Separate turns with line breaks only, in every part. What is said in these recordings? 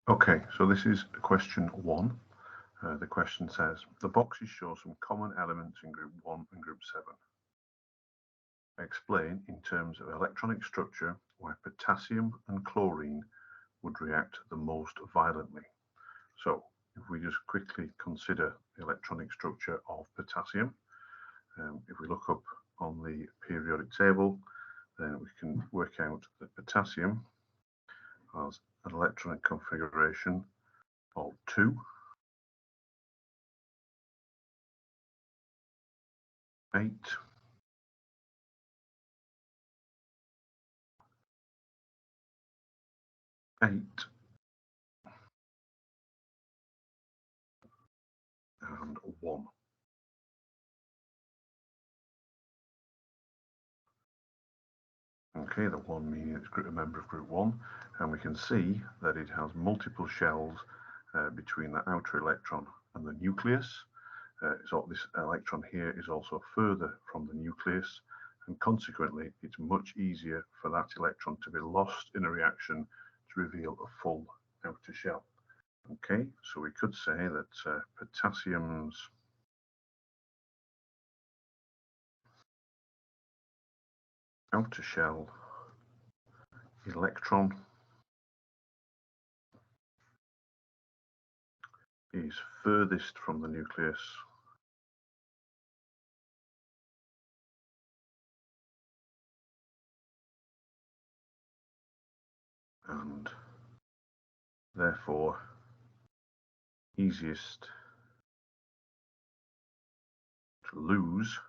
Okay, so this is question 1. The question says, the boxes show some common elements in group 1 and group 7. Explain in terms of electronic structure why potassium and chlorine would react the most violently. So if we just quickly consider the electronic structure of potassium, if we look up on the periodic table, then we can work out that potassium has an electronic configuration of 2, 8, 8, and 1. Okay, the 1 meaning it's a member of group 1, and we can see that it has multiple shells between the outer electron and the nucleus. So this electron here is also further from the nucleus, and consequently it's much easier for that electron to be lost in a reaction to reveal a full outer shell. Okay, so we could say that potassium's outer shell electron is furthest from the nucleus and therefore easiest to lose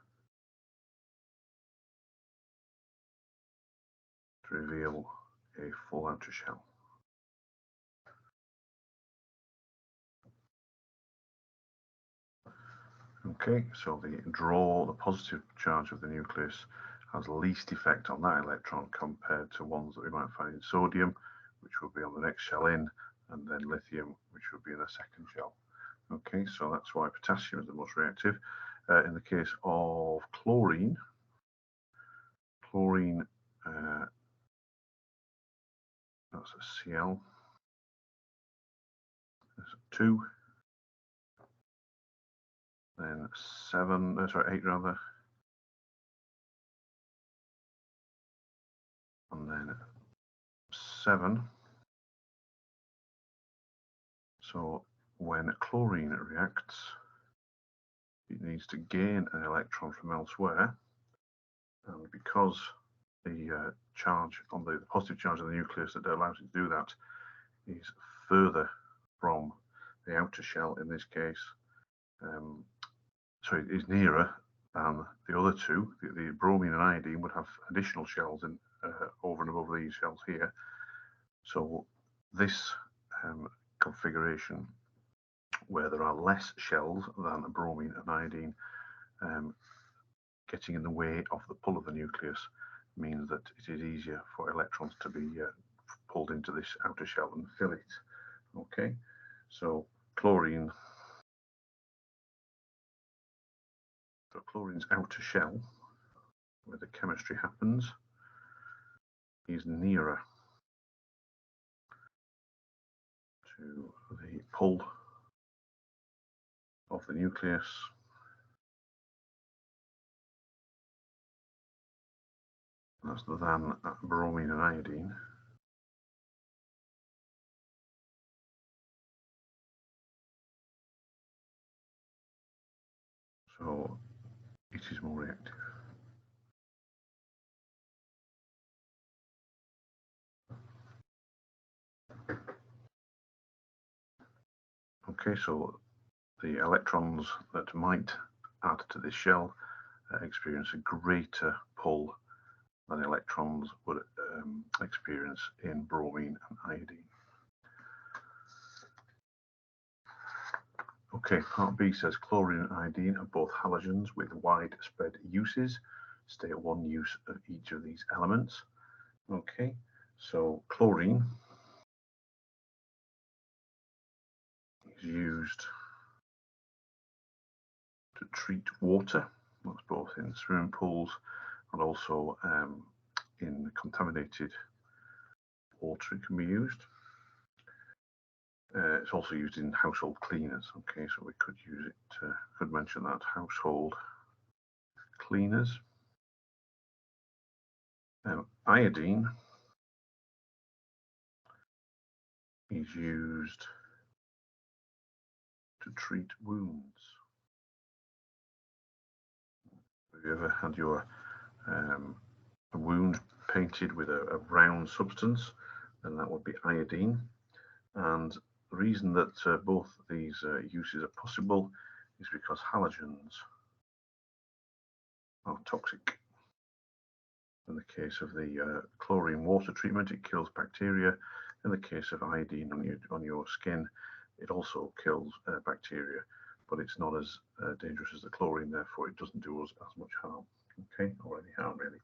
to reveal a full outer shell. Okay, so the positive charge of the nucleus has least effect on that electron compared to ones that we might find in sodium, which will be on the next shell in, and then lithium, which will be in the second shell. Okay, so that's why potassium is the most reactive. In the case of chlorine, that's a Cl, that's a 2, then 8 rather, and then 7. So when chlorine reacts, it needs to gain an electron from elsewhere, and because the charge on the positive charge of the nucleus that allows it to do that is further from the outer shell in this case, so it is nearer than the other two. The bromine and iodine would have additional shells in over and above these shells here. So this configuration, where there are less shells than bromine and iodine getting in the way of the pull of the nucleus, means that it is easier for electrons to be pulled into this outer shell and fill it. Okay, so chlorine's outer shell, where the chemistry happens, is nearer to the pull of the nucleus than bromine and iodine. So it is more reactive. Okay, so the electrons that might add to this shell experience a greater pull than electrons would experience in bromine and iodine. Okay, part B says chlorine and iodine are both halogens with widespread uses. State one use of each of these elements. Okay, so chlorine is used to treat water. That's both in swimming pools and also in contaminated water it can be used. It's also used in household cleaners. Okay, so we could use it, could mention that, household cleaners. Iodine is used to treat wounds. Have you ever had your a wound painted with a round substance? Then that would be iodine. And the reason that both these uses are possible is because halogens are toxic. In the case of the chlorine water treatment, it kills bacteria. In the case of iodine on your skin, it also kills bacteria, but it's not as dangerous as the chlorine, therefore it doesn't do us as much harm. Okay, or any harm really.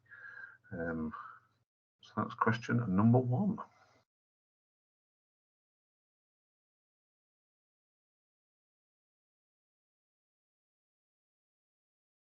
So that's question number 1.